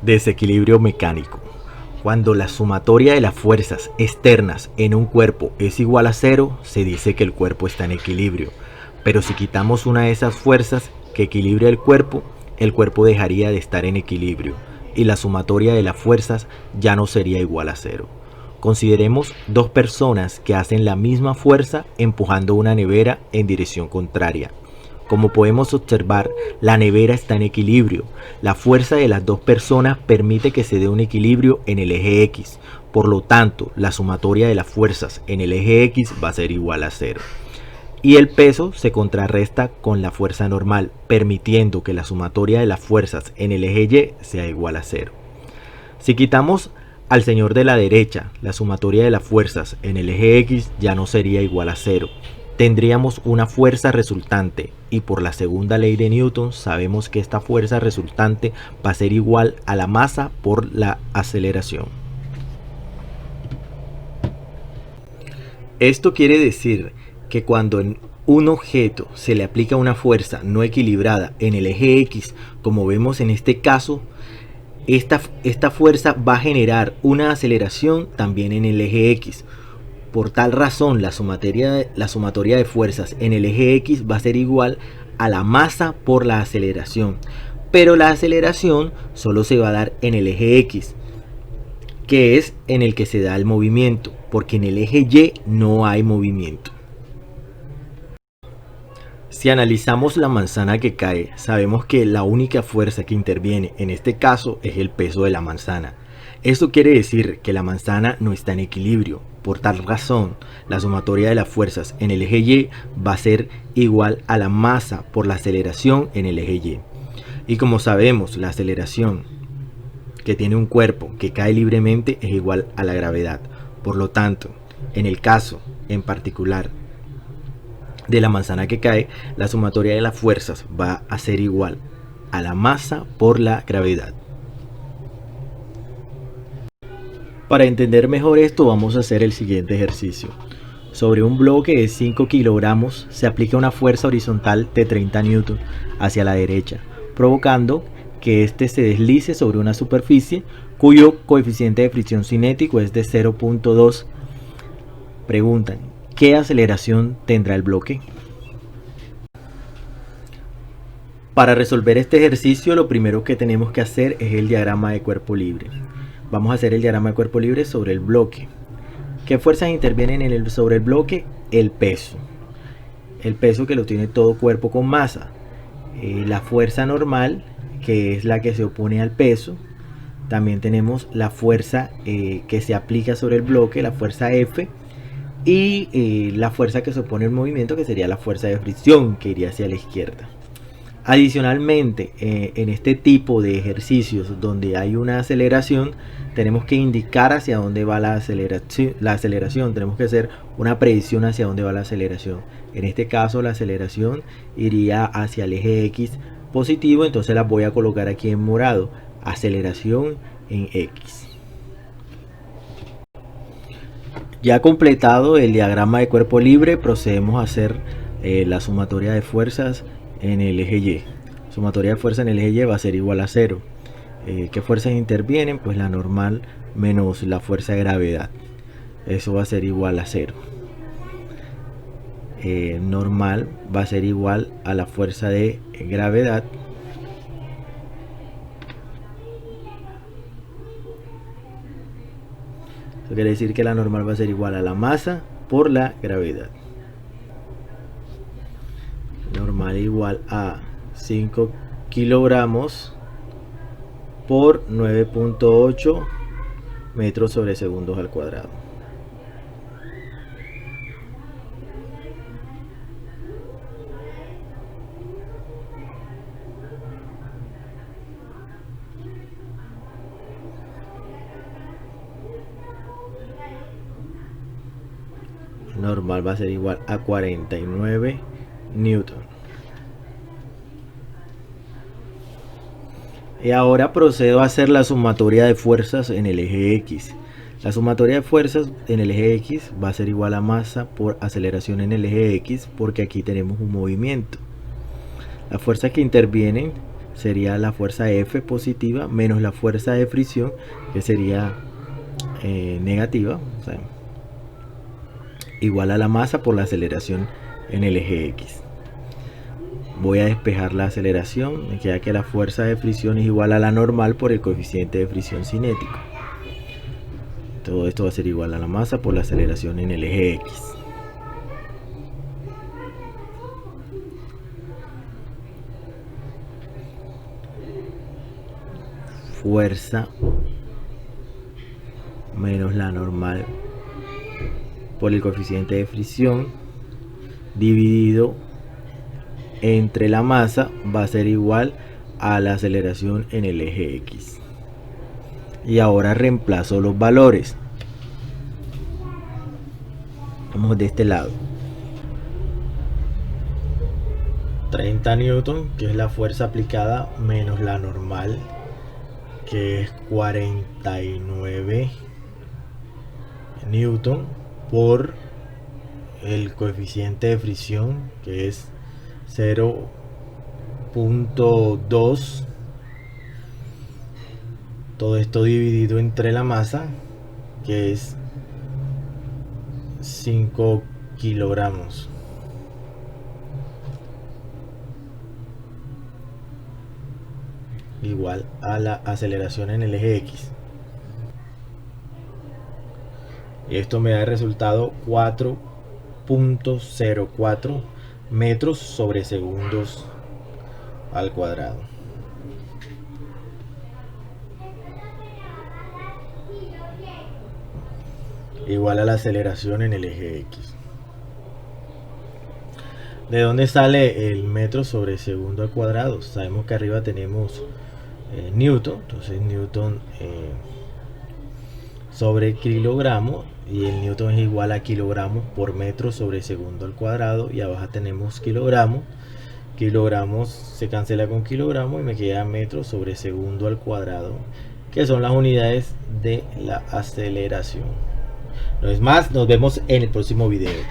Desequilibrio mecánico. Cuando la sumatoria de las fuerzas externas en un cuerpo es igual a cero, se dice que el cuerpo está en equilibrio. Pero si quitamos una de esas fuerzas que equilibra el cuerpo dejaría de estar en equilibrio y la sumatoria de las fuerzas ya no sería igual a cero. Consideremos dos personas que hacen la misma fuerza empujando una nevera en dirección contraria. Como podemos observar, la nevera está en equilibrio. La fuerza de las dos personas permite que se dé un equilibrio en el eje X. Por lo tanto, la sumatoria de las fuerzas en el eje X va a ser igual a cero. Y el peso se contrarresta con la fuerza normal, permitiendo que la sumatoria de las fuerzas en el eje Y sea igual a cero. Si quitamos al señor de la derecha, la sumatoria de las fuerzas en el eje X ya no sería igual a cero. Tendríamos una fuerza resultante y por la segunda ley de Newton sabemos que esta fuerza resultante va a ser igual a la masa por la aceleración. Esto quiere decir que cuando en un objeto se le aplica una fuerza no equilibrada en el eje X, como vemos en este caso, esta fuerza va a generar una aceleración también en el eje X. Por tal razón, la sumatoria de fuerzas en el eje X va a ser igual a la masa por la aceleración. Pero la aceleración solo se va a dar en el eje X, que es en el que se da el movimiento, porque en el eje Y no hay movimiento. Si analizamos la manzana que cae, sabemos que la única fuerza que interviene en este caso es el peso de la manzana. Esto quiere decir que la manzana no está en equilibrio. Por tal razón, la sumatoria de las fuerzas en el eje Y va a ser igual a la masa por la aceleración en el eje Y. Y como sabemos, la aceleración que tiene un cuerpo que cae libremente es igual a la gravedad. Por lo tanto, en el caso en particular de la manzana que cae, la sumatoria de las fuerzas va a ser igual a la masa por la gravedad. Para entender mejor esto, vamos a hacer el siguiente ejercicio. Sobre un bloque de 5 kilogramos se aplica una fuerza horizontal de 30 newton hacia la derecha, provocando que éste se deslice sobre una superficie cuyo coeficiente de fricción cinético es de 0.2. Preguntan, ¿qué aceleración tendrá el bloque? Para resolver este ejercicio, lo primero que tenemos que hacer es el diagrama de cuerpo libre. Vamos a hacer el diagrama de cuerpo libre sobre el bloque. ¿Qué fuerzas intervienen sobre el bloque? El peso. El peso que lo tiene todo cuerpo con masa. La fuerza normal, que es la que se opone al peso. También tenemos la fuerza que se aplica sobre el bloque, la fuerza F. Y la fuerza que se opone al movimiento, que sería la fuerza de fricción, que iría hacia la izquierda. Adicionalmente, en este tipo de ejercicios donde hay una aceleración, tenemos que indicar hacia dónde va la aceleración. Tenemos que hacer una predicción hacia dónde va la aceleración. En este caso, la aceleración iría hacia el eje X positivo, entonces la voy a colocar aquí en morado. Aceleración en X. Ya completado el diagrama de cuerpo libre, procedemos a hacer la sumatoria de fuerzas en el eje Y. Sumatoria de fuerza en el eje Y va a ser igual a 0. ¿Qué fuerzas intervienen? Pues la normal menos la fuerza de gravedad. Eso va a ser igual a 0. Normal va a ser igual a la fuerza de gravedad. Eso quiere decir que la normal va a ser igual a la masa por la gravedad. Normal igual a 5 kilogramos por 9.8 metros sobre segundos al cuadrado. Normal va a ser igual a 49 newton. Y ahora procedo a hacer la sumatoria de fuerzas en el eje X. La sumatoria de fuerzas en el eje X va a ser igual a masa por aceleración en el eje X, porque aquí tenemos un movimiento. Las fuerzas que intervienen sería la fuerza F positiva menos la fuerza de fricción, que sería negativa, o sea, igual a la masa por la aceleración en el eje X. Voy a despejar la aceleración, me queda que la fuerza de fricción es igual a la normal por el coeficiente de fricción cinético. Todo esto va a ser igual a la masa por la aceleración en el eje X. Fuerza menos la normal por el coeficiente de fricción dividido entre la masa va a ser igual a la aceleración en el eje X. Y ahora reemplazo los valores. Vamos de este lado. 30 newton, que es la fuerza aplicada, menos la normal, que es 49 newton, por el coeficiente de fricción, que es 0.2. Todo esto dividido entre la masa, que es 5 kilogramos. Igual a la aceleración en el eje X. Y esto me da el resultado 4.04 metros sobre segundos al cuadrado. Igual a la aceleración en el eje X. ¿De dónde sale el metro sobre segundo al cuadrado? Sabemos que arriba tenemos newton, entonces newton sobre kilogramo, y el newton es igual a kilogramos por metro sobre segundo al cuadrado, y abajo tenemos kilogramos. Kilogramos se cancela con kilogramos y me queda metro sobre segundo al cuadrado, que son las unidades de la aceleración. No es más, nos vemos en el próximo video.